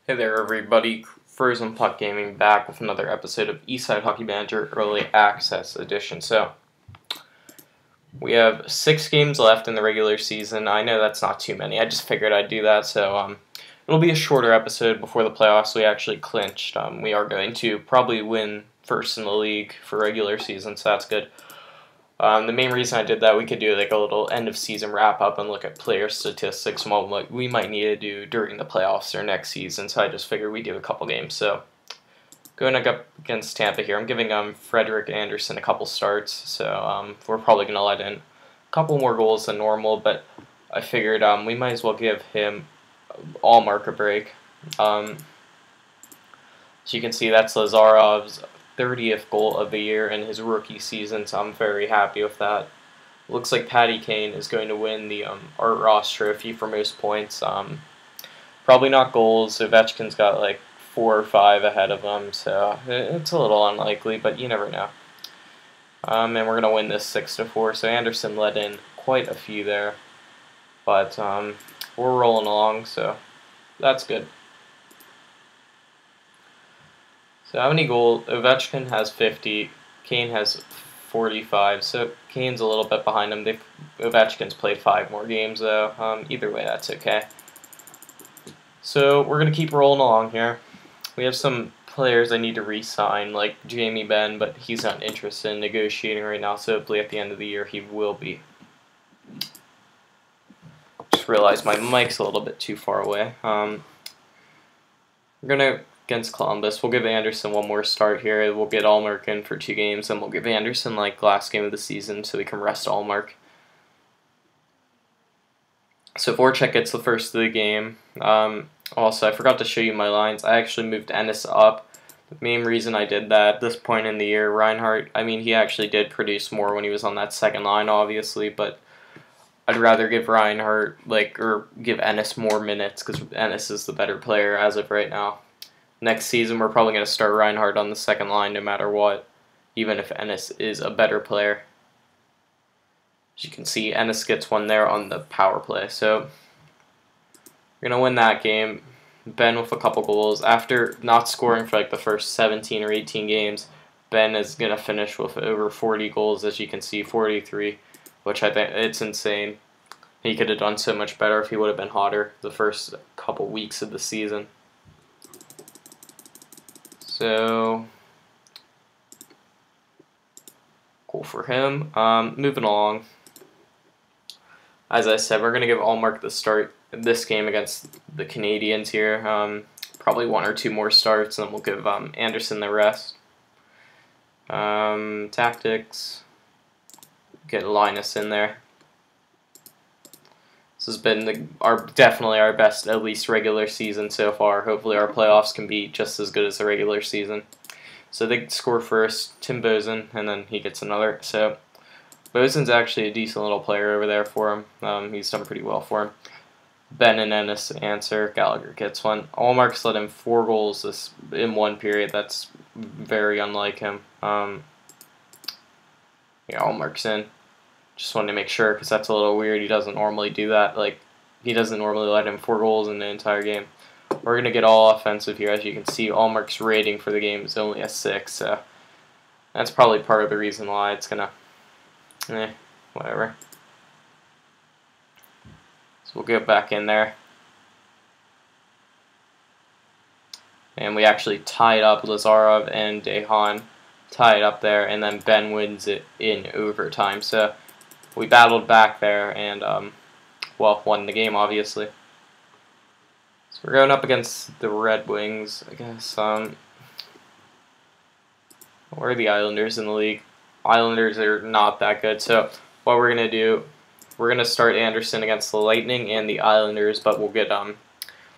Hey there, everybody. Frozen Puck Gaming back with another episode of Eastside Hockey Manager Early Access Edition. So, we have 6 games left in the regular season. I know that's not too many. I just figured I'd do that. So, it'll be a shorter episode before the playoffs. We actually clinched. We are going to probably win first in the league for regular season, so that's good. The main reason I did that, we could do like a little end of season wrap up and look at player statistics and what we might need to do during the playoffs or next season. So I just figured we'd do a couple games. So going up against Tampa here, I'm giving Frederick Anderson a couple starts. So we're probably going to let in a couple more goals than normal, but I figured we might as well give him all marker break. As you can see, that's Lazarov's 30th goal of the year in his rookie season, so I'm very happy with that. Looks like Patty Kane is going to win the Art Ross Trophy for most points. Probably not goals. Ovechkin's got like 4 or 5 ahead of him, so it's a little unlikely, but you never know. And we're going to win this 6-4, so Anderson let in quite a few there, but we're rolling along, so that's good. So how many goals? Ovechkin has 50, Kane has 45, so Kane's a little bit behind him. Ovechkin's played 5 more games, though. Either way, that's okay. So we're going to keep rolling along here. We have some players I need to re-sign, like Jamie Benn, but he's not interested in negotiating right now, so hopefully at the end of the year he will be. Just realized my mic's a little bit too far away. We're going to against Columbus. We'll give Anderson one more start here. We'll get Allmark in for 2 games, and we'll give Anderson like last game of the season so we can rest Allmark. So Voracek gets the first of the game. Also, I forgot to show you my lines. I actually moved Ennis up. The main reason I did that at this point in the year, Reinhardt, I mean, he actually did produce more when he was on that second line, obviously, but I'd rather give Reinhardt, or give Ennis more minutes because Ennis is the better player as of right now. Next season, we're probably going to start Reinhardt on the second line no matter what, even if Ennis is a better player. As you can see, Ennis gets one there on the power play. So we're going to win that game. Ben with a couple goals. After not scoring for like the first 17 or 18 games, Ben is going to finish with over 40 goals, as you can see, 43, which I think it's insane. He could have done so much better if he would have been hotter the first couple weeks of the season. So, cool for him. Moving along. As I said, we're going to give Allmark the start this game against the Canadians here. Probably 1 or 2 more starts, and then we'll give Anderson the rest. Tactics. Get Linus in there. This has been definitely our best, at least regular season so far. Hopefully our playoffs can be just as good as the regular season. So they score first, Tim Bozen, and then he gets another. So Bozen's actually a decent little player over there for him. He's done pretty well for him. Ben and Ennis answer. Gallagher gets one. Allmark's let in 4 goals in 1 period. That's very unlike him. Yeah, Allmark's in. Just wanted to make sure because that's a little weird. He doesn't normally do that. He doesn't normally let in 4 goals in the entire game. We're going to get all offensive here. As you can see, Allmark's rating for the game is only a 6. So that's probably part of the reason why it's going to... whatever. So we'll get back in there. And we actually tied up Lazarov and Dehan. Tied up there, and then Ben wins it in overtime. So we battled back there and, won the game, obviously. So we're going up against the Red Wings, I guess. Where are the Islanders in the league? Islanders are not that good. So what we're going to do, we're going to start Anderson against the Lightning and the Islanders, but we'll give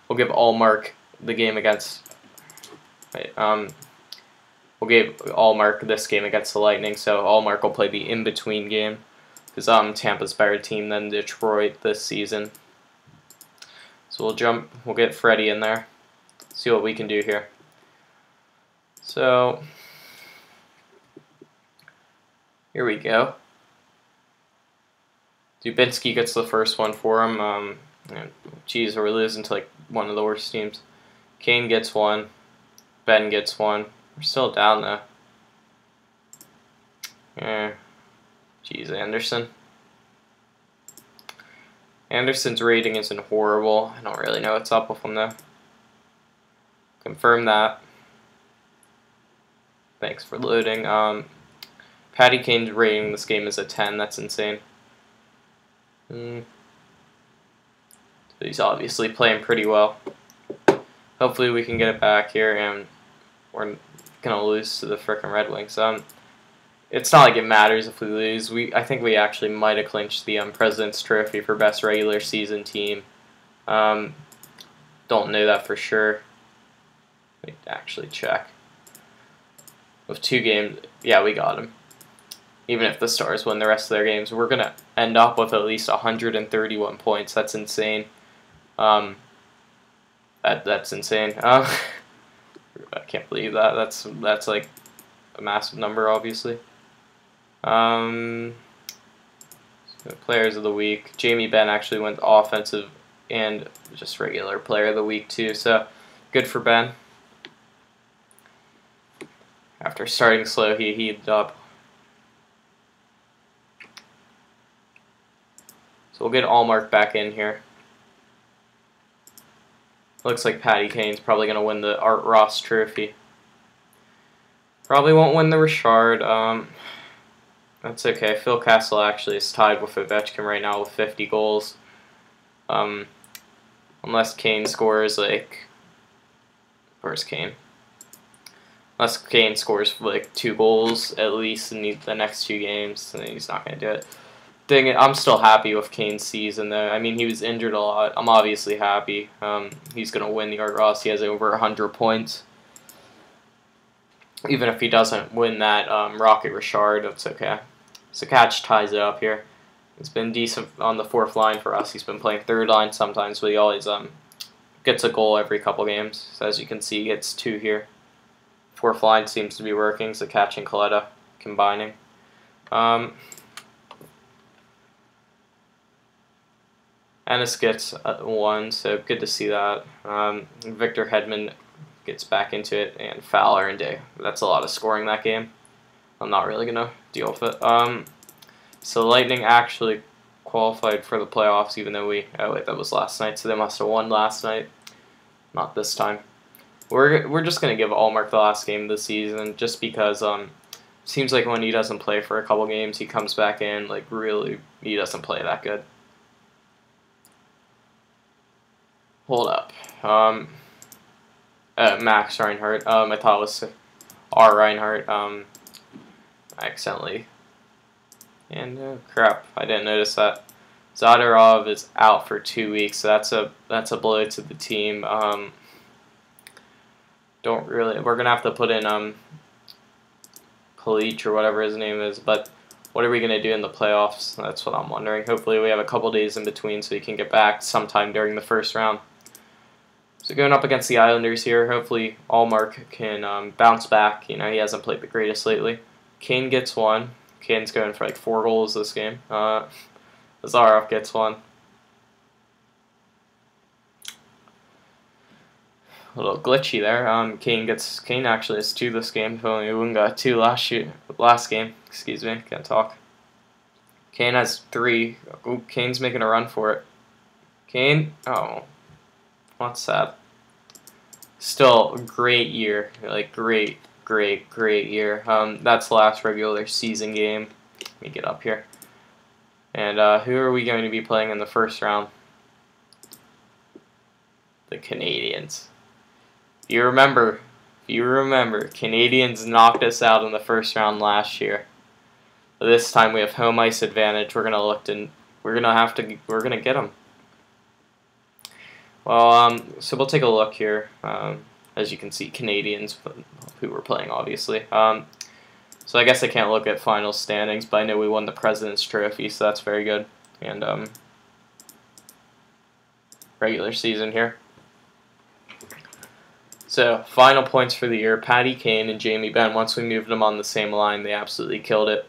Allmark the game against... we'll give Allmark this game against the Lightning, so Allmark will play the in-between game. Because Tampa's a better team than Detroit this season. So we'll get Freddie in there. See what we can do here. So, here we go. Dubinsky gets the first one for him. Geez, we're losing to like one of the worst teams. Kane gets one. Ben gets one. We're still down though. Jeez, Anderson. Anderson's rating isn't horrible. I don't really know what's up with him though. Confirm that. Thanks for loading. Patty Kane's rating this game is a 10. That's insane. So he's obviously playing pretty well. Hopefully we can get it back here, and we're gonna lose to the frickin' Red Wings. It's not like it matters if we lose. I think we actually might have clinched the President's Trophy for best regular season team. Don't know that for sure. Let me actually check. With 2 games, yeah, we got him. Even if the Stars win the rest of their games, we're gonna end up with at least 131 points. That's insane. That's insane. I can't believe that. That's like a massive number, obviously. So players of the week. Jamie Benn actually went offensive and just regular player of the week too. So good for Ben. After starting slow, he heated up. So we'll get Allmark back in here. Looks like Patty Kane's probably going to win the Art Ross Trophy. Probably won't win the Richard. That's okay. Phil Kessel actually is tied with Ovechkin right now with 50 goals. Unless Kane scores like... Where's Kane? Unless Kane scores like 2 goals at least in the next 2 games, then he's not going to do it. Dang it, I'm still happy with Kane's season though. I mean, he was injured a lot. I'm obviously happy. He's going to win the Art Ross. He has over 100 points. Even if he doesn't win that Rocket Richard, that's okay. So Catch ties it up here. He's been decent on the 4th line for us. He's been playing 3rd line sometimes, but he always gets a goal every couple games. So as you can see, he gets 2 here. 4th line seems to be working, so Catch and Coletta combining. Ennis gets 1, so good to see that. Victor Hedman gets back into it, and Fowler and Day. That's a lot of scoring that game. I'm not really going to deal with it. So Lightning actually qualified for the playoffs, even though oh wait, that was last night, so they must have won last night. Not this time. We're just going to give Allmark the last game of the season, just because seems like when he doesn't play for a couple games, he comes back in, like really, he doesn't play that good. Hold up. Max Reinhardt. I thought it was R. Reinhardt. I accidentally. And crap, I didn't notice that. Zadorov is out for 2 weeks, so that's a blow to the team. We're gonna have to put in Palich or whatever his name is, but what are we gonna do in the playoffs? That's what I'm wondering. Hopefully we have a couple days in between so he can get back sometime during the 1st round. So going up against the Islanders here, hopefully Allmark can bounce back. You know, he hasn't played the greatest lately. Kane gets 1. Kane's going for like 4 goals this game. Lazarov gets 1. A little glitchy there. Kane actually has 2 this game. Only one got 2 last game. Excuse me, can't talk. Kane has 3. Ooh, Kane's making a run for it. Kane, oh. That's sad. Still a great year, like great year. That's the last regular season game. Let me get up here. And who are we going to be playing in the 1st round? The Canadiens. If you remember, Canadiens knocked us out in the 1st round last year. But this time we have home ice advantage. We're gonna get them. Well, so we'll take a look here. As you can see, Canadiens, who we're playing, obviously. So I guess I can't look at final standings, but I know we won the President's Trophy, so that's very good. And regular season here. So final points for the year: Patty Kane and Jamie Benn. Once we moved them on the same line, they absolutely killed it.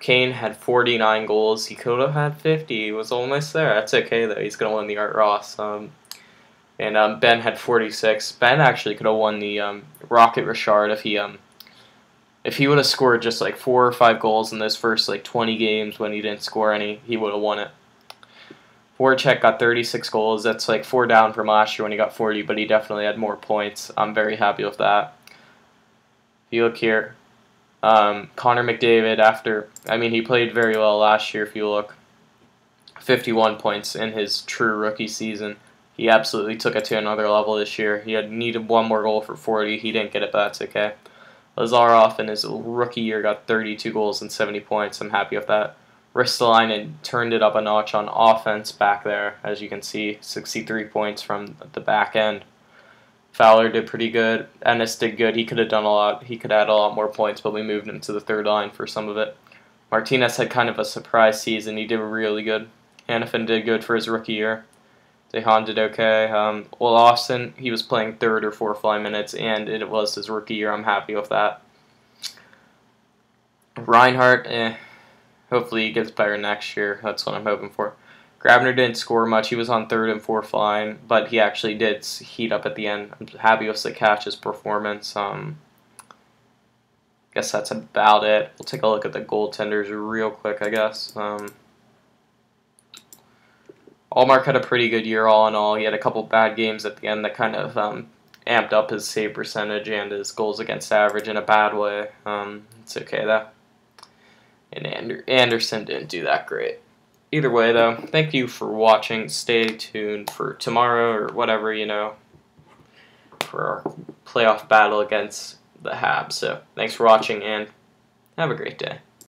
Kane had 49 goals. He could have had 50. He was almost there. That's okay, though. He's going to win the Art Ross. and Ben had 46. Ben actually could have won the Rocket Richard if he would have scored just like 4 or 5 goals in those first like 20 games when he didn't score any. He would have won it. Voracek got 36 goals. That's like 4 down from last year when he got 40, but he definitely had more points. I'm very happy with that. If you look here, Connor McDavid, he played very well last year if you look. 51 points in his true rookie season. He absolutely took it to another level this year. He had needed 1 more goal for 40. He didn't get it, but that's okay. Lazarov in his rookie year got 32 goals and 70 points. I'm happy with that. Ristolainen turned it up a notch on offense back there, as you can see, 63 points from the back end. Fowler did pretty good. Ennis did good. He could have done a lot. He could add a lot more points, but we moved him to the third line for some of it. Martinez had kind of a surprise season. He did really good. Hanifin did good for his rookie year. Dehan did okay. Austin, he was playing third or fourth line minutes, and it was his rookie year. I'm happy with that. Reinhardt, hopefully he gets better next year. That's what I'm hoping for. Grabner didn't score much. He was on third and fourth line, but he actually did heat up at the end. I'm happy with Sakach's performance. Guess that's about it. We'll take a look at the goaltenders real quick, I guess. Allmark had a pretty good year all in all. He had a couple bad games at the end that kind of amped up his save percentage and his goals against average in a bad way. It's okay, though. And Anderson didn't do that great. Either way, though, thank you for watching. Stay tuned for tomorrow or whatever, for our playoff battle against the Habs. So thanks for watching, and have a great day.